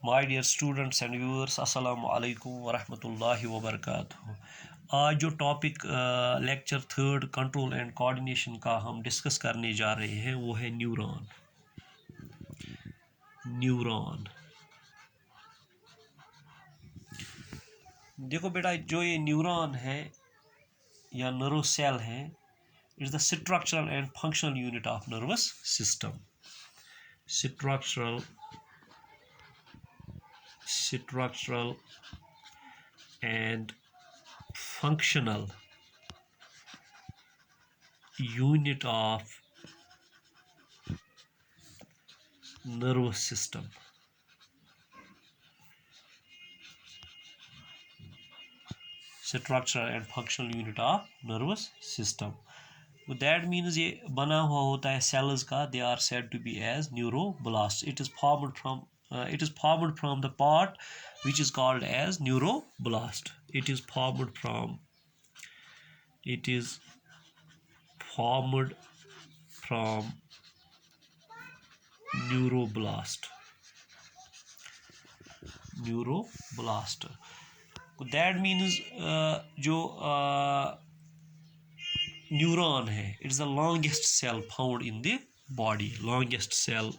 My dear students and viewers, अस्सलाम वालेकुम वरहमतुल्लाहि वबरकातुहू। आज जो topic lecture third control and coordination का हम डिस्कस करने जा रहे हैं वो है न्यूरॉन। देखो बेटा, जो ये न्यूरॉन है या नर्व सेल है, it's the structural and functional unit of nervous system. structural and functional unit of nervous system. Structural and functional unit of nervous system. That means ये बना हुआ होता है cells का. They are said to be as neuroblasts. It is formed from the part which is called as neuroblast. It is formed from neuroblast. That means जो neuron है, it's the longest cell found in the body. Longest cell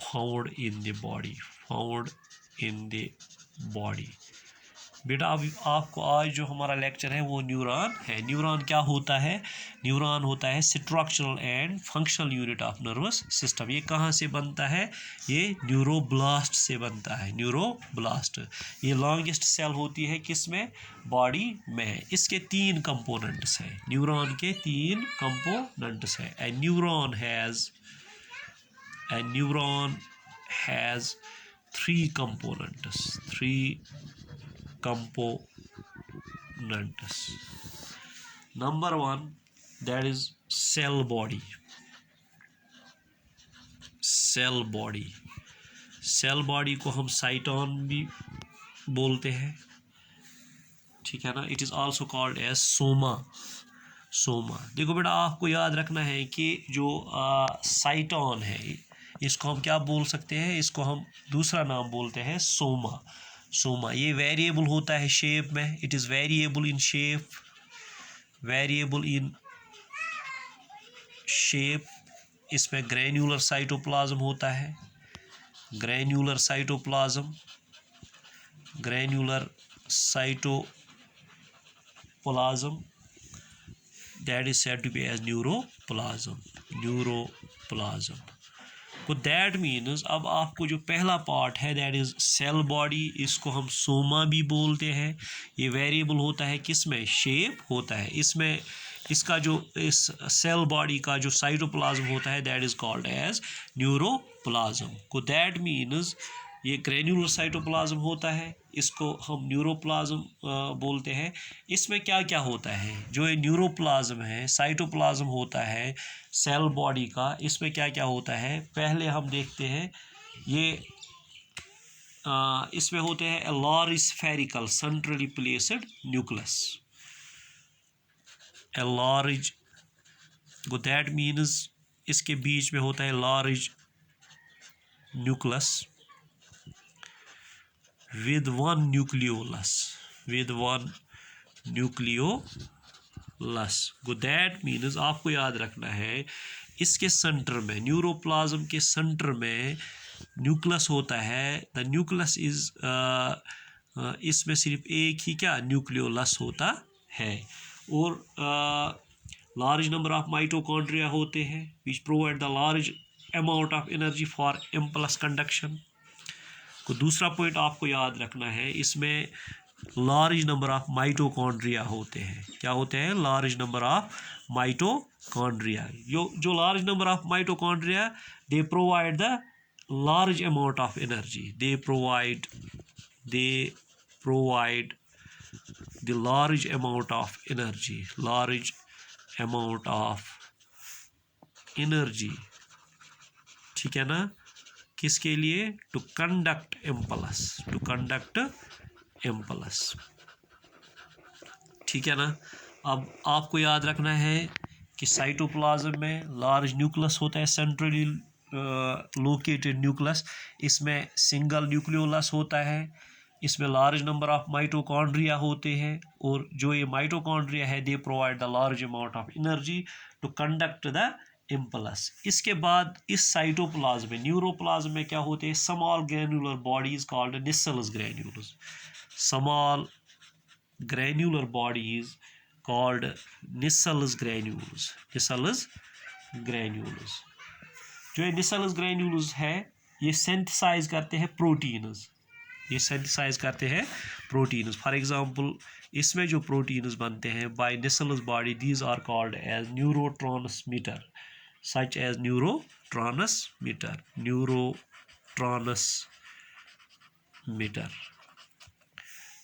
found in the body. बेटा, अब आपको आज जो हमारा lecture है वो न्यूरॉन है. न्यूरॉन क्या होता है? न्यूरॉन होता है structural and functional unit of nervous system. ये कहाँ से बनता है? ये न्यूरोब्लास्ट से बनता है. न्यूरोब्लास्ट ये लॉन्गेस्ट सेल होती है किस में? बॉडी में. इसके 3 कंपोनेंट्स हैं. न्यूरॉन के 3 कंपोनेंट्स हैं. ए neuron has 3 components. Number 1, that is cell body. Cell body को हम साइटोन भी बोलते हैं, ठीक है ना. It is also called as soma. देखो बेटा, आपको याद रखना है कि जो साइटोन है इसको हम क्या बोल सकते हैं? इसको हम दूसरा नाम बोलते हैं सोमा. ये वेरिएबल होता है शेप में. It is variable in shape. इसमें ग्रैन्युलर साइटोप्लाज्म होता है. Granular cytoplasm that is said to be as neuroplasm. तो दैट मीन्स अब आपको जो पहला पार्ट है दैट इज़ सेल बॉडी, इसको हम सोमा भी बोलते हैं. ये वेरिएबल होता है किस में? शेप होता है. इसमें इसका जो इस सेल बॉडी का जो साइटोप्लाज्म होता है that is called as neuroplasm. को दैट मीन्स ये ग्रैन्युलर साइटोप्लाज्म होता है, इसको हम न्यूरोप्लाज्म बोलते हैं. इसमें क्या क्या होता है? जो ये न्यूरोप्लाज्म है, साइटोप्लाज्म होता है सेल बॉडी का, इसमें क्या क्या होता है पहले हम देखते हैं. ये इसमें होते हैं a large spherical centrally placed nucleus. A large, that means इसके बीच में होता है large nucleus with one nucleolus. That means आपको याद रखना है इसके सेंटर में, न्यूरोप्लाज्म के सेंटर में न्यूक्लियस होता है. द न्यूक्लियस इज इसमें सिर्फ एक ही क्या न्यूक्लियोलस होता है. और लार्ज नंबर ऑफ माइटोकॉन्ड्रिया होते हैं which provide the large amount of energy for impulse conduction. को दूसरा पॉइंट आपको याद रखना है, इसमें लार्ज नंबर ऑफ माइटोकॉन्ड्रिया होते हैं. क्या होते हैं? Large number of mitochondria. जो large number of mitochondria they provide the large amount of energy. They provide the large amount of energy. ठीक है ना. किसके लिए? To conduct impulse. ठीक है ना. अब आपको याद रखना है कि साइटोप्लाज्म में लार्ज न्यूक्लियस होता है सेंट्रली लोकेटेड न्यूक्लियस, इसमें सिंगल न्यूक्लियोलस होता है, इसमें लार्ज नंबर ऑफ माइटोकॉन्ड्रिया होते हैं, और जो ये माइटोकॉन्ड्रिया है they provide the large amount of energy to conduct the impulse. इसके बाद इस साइटोप्लाज्म में, न्यूरोप्लाज्म में क्या होते हैं, small granular bodies called Nissl granules, small granular bodies called Nissl granules, Nissl granules. जो ये निसेल्स ग्रैन्यूल्स है ये सिंथेसाइज करते हैं प्रोटीन्स, ये सिंथेसाइज करते हैं प्रोटीन्स। फॉर एग्जांपल इसमें जो प्रोटीन्स बनते हैं by Nissl body, these are called as neurotransmitter, such as neurotransmitter, neurotransmitter.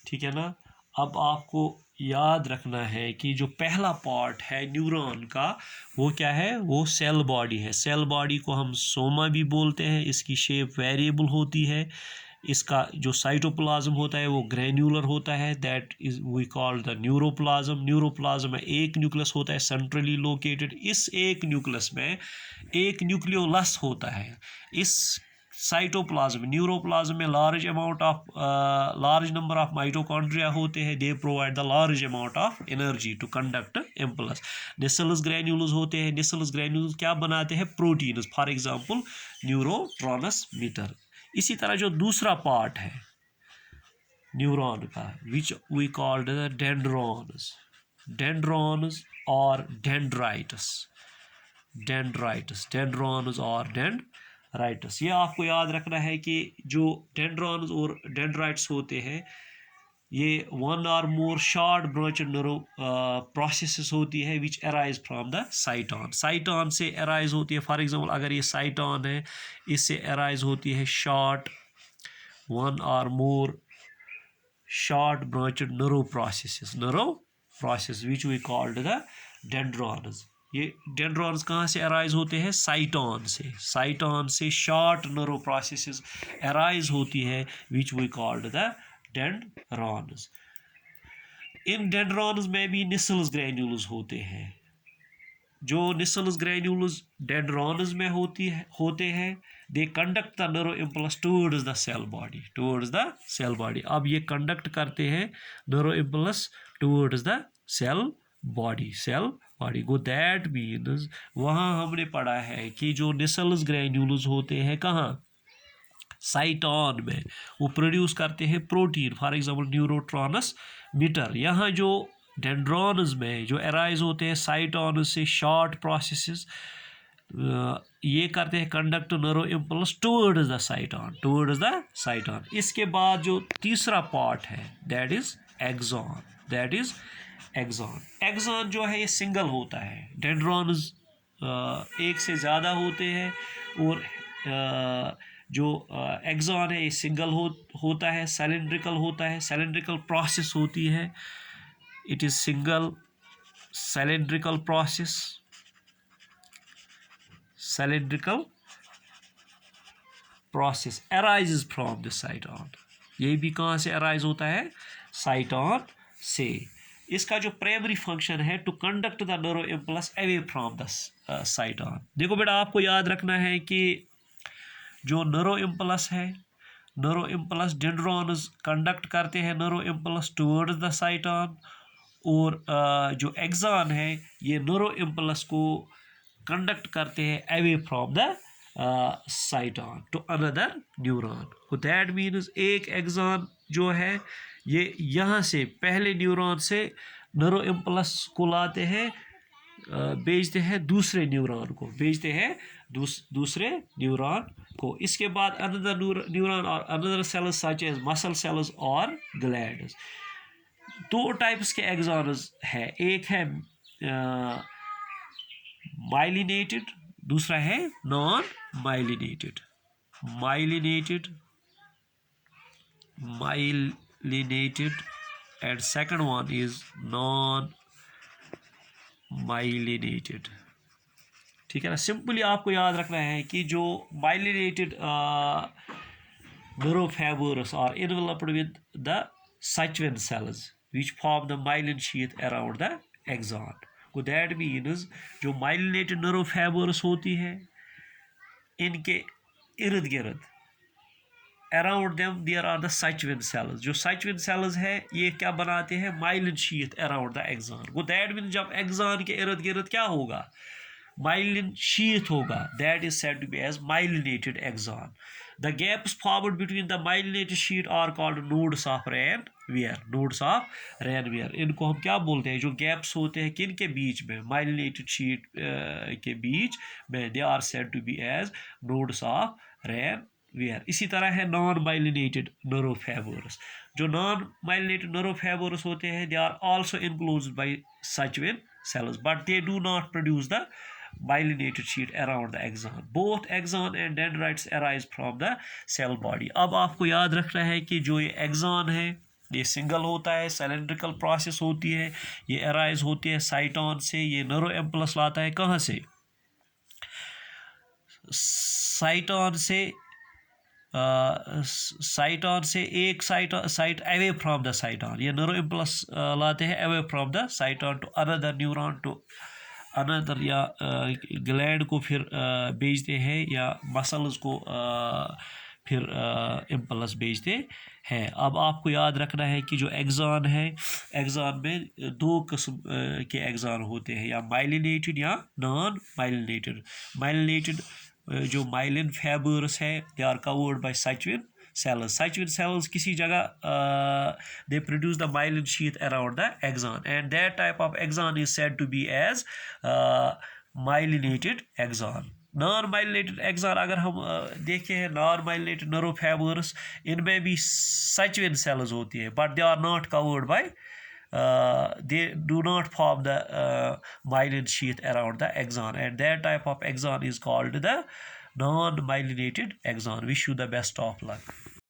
ठीक है ना। अब आपको याद रखना है कि जो पहला पार्ट है न्यूरॉन का वो क्या है, वो सेल बॉडी है। सेल बॉडी को हम सोमा भी बोलते हैं, इसकी शेप वेरिएबल होती है, इसका जो साइटोप्लाज्म होता है वो ग्रैन्युलर होता है, that is we called the neuroplasm. Neuroplasm में एक न्यूक्लियस होता है सेंट्रली लोकेटेड, इस एक न्यूक्लियस में एक न्यूक्लियोलस होता है। इस साइटोप्लाज्म न्यूरोप्लाज्म में लार्ज नंबर ऑफ माइटोकॉन्ड्रिया होते हैं, they provide the large amount of energy to conduct impulse. Nissl granules होते हैं, निसेल्स ग्रैन्यूल्स क्या बनाते हैं, प्रोटीन्स, फॉर एग्जांपल न्यूरोट्रांसमीटर। इसी तरह जो दूसरा पार्ट है न्यूरॉन का which we called the dendrons, dendrons और डेंड्राइट्स, डेंड्रॉन्स और डेंड्राइट्स। ये आपको याद रखना है कि जो डेंड्रॉन्स और डेंड्राइट्स होते हैं ये वन और more short branched neuro processes होती है विच arise from the cyton, cyton से अराइज होती है। फॉर एग्जांपल अगर ये साइटॉन है, इससे अराइज होती है शॉर्ट वन और more short branched neuro process which we called the dendrons. ये डेंड्रॉन्स कहाँ से अराइज होते हैं, साइटॉन से, साइटॉन से शॉर्ट न्यूरो प्रोसेसेस अराइज होती है which we called the dendrons. इन डेंड्रॉन्स में भी निसेल्स ग्रैन्यूल्स होते हैं। जो निसेल्स ग्रैन्यूल्स डेंड्रॉन्स में होते हैं they conduct the neuro impulse towards the cell body, towards the cell body. अब ये कंडक्ट करते हैं neuro impulse towards the cell body, cell body को। दैट मीन्स वहाँ हमने पढ़ा है कि जो निसेल्स ग्रैन्यूल्स होते हैं कहाँ, साइटॉन में, वो प्रोड्यूस करते हैं प्रोटीन, फॉर एग्जांपल न्यूरोट्रांसमीटर। यहाँ जो डेंड्रॉन्स में जो अराइज होते हैं साइटॉन से शॉर्ट प्रोसेसेस, ये करते हैं conduct neuro impulse towards the cyton, towards the cyton. इसके बाद जो तीसरा पार्ट है that is axon, that is axon. Axon जो है ये सिंगल होता है, डेंड्रॉन्स एक से ज़्यादा होते हैं और जो एक्सॉन है ये सिंगल होता है, सिलेंड्रिकल होता है, सिलेंड्रिकल प्रोसेस होती है, it is single cylindrical process, cylindrical process arises from the cyton. ये भी कहाँ से अराइज होता है, साइटॉन से। इसका जो प्राइमरी फंक्शन है to conduct the neuro impulse away from the cyton. देखो बेटा आपको याद रखना है कि जो न्यूरो इम्पल्स है, न्यूरो इम्पल्स डेंड्रॉन्स कंडक्ट करते हैं neuro impulse towards the cyton, और जो एक्सॉन है ये न्यूरो इम्पल्स को कंडक्ट करते हैं away from the cyton to another neuron. That means एक एक्सॉन जो है ये यहाँ से पहले न्यूरॉन से न्यूरो इम्पल्स को लाते हैं, भेजते हैं दूसरे न्यूरॉन को, भेजते हैं दूसरे न्यूरॉन को। इसके बाद अनदर न्यूरॉन और another cells such as muscle cells और ग्लैंड्स। दो टाइप्स के एक्सॉन्स है, एक है माइलिनेटेड, दूसरा है non myelinated. Myelinated and second one is non myelinated. ठीक है ना। सिंपली आपको याद रखना है कि जो myelinated neurofibres are enveloped with the Schwann cells which form the myelin sheath around the axon। को दैट मीन्स जो माइलिनेटेड न्यूरोफाइबर्स होती है इनके इर्द गिर्द around them there are the Schwann cells. जो सचविन सेल्स है ये क्या बनाते हैं, myelin sheath around the axon. वो दैट मीन जब एक्सान के इर्द गिर्द क्या होगा, माइलिन शीथ होगा, that is said to be as myelinated axon. The gaps formed between the myelinated sheet are called nodes of Ranvier. Nodes of Ranvier, इनको हम क्या बोलते हैं, जो गैप्स होते हैं किन के बीच में, माइलिनेटेड शीट के बीच में, they are said to be as nodes of Ranvier. इसी तरह है नॉन माइलिनेटेड नर्वोफाइबर्स। जो नॉन माइलिनेटेड नर्वोफाइबर्स होते हैं, they are also enclosed by Schwann cells, but they do not produce the myelinated sheet around the axon. Both axon and dendrites arise from the cell body. अब आपको याद रखना है कि जो ये axon है ये सिंगल होता है, सिलेंड्रिकल प्रोसेस होती है, ये अराइज होती है साइटॉन से। ये नर्व इम्पल्स लाता है कहाँ से, साइटॉन से, साइटॉन से एक site away from the cyton. ये नर्व इम्पल्स लाते हैं away from the cyton to another neuron to another, या ग्लैंड को फिर भेजते हैं, या मसल्स को फिर इम्पल्स भेजते हैं। अब आपको याद रखना है कि जो एक्सान है, एक्सान में दो किस्म के एक्सान होते हैं, या माइलिनेटेड या नॉन माइलिनेटेड। माइलिनेटेड जो माइलिन फाइबर्स है, they are covered by Schwann cells. Schwann cells किसी जगह they produce the myelin sheath around the axon, and that type of axon is said to be as myelinated axon. Non myelinated axon अगर हम देखें हैं, non myelinated नर्वोफाइबर्स, इनमें भी सचविन cells होती है, but they are not covered by they do not form the myelin sheath around the axon, and that type of axon is called the non-myelinated axon. Wish you the best of luck.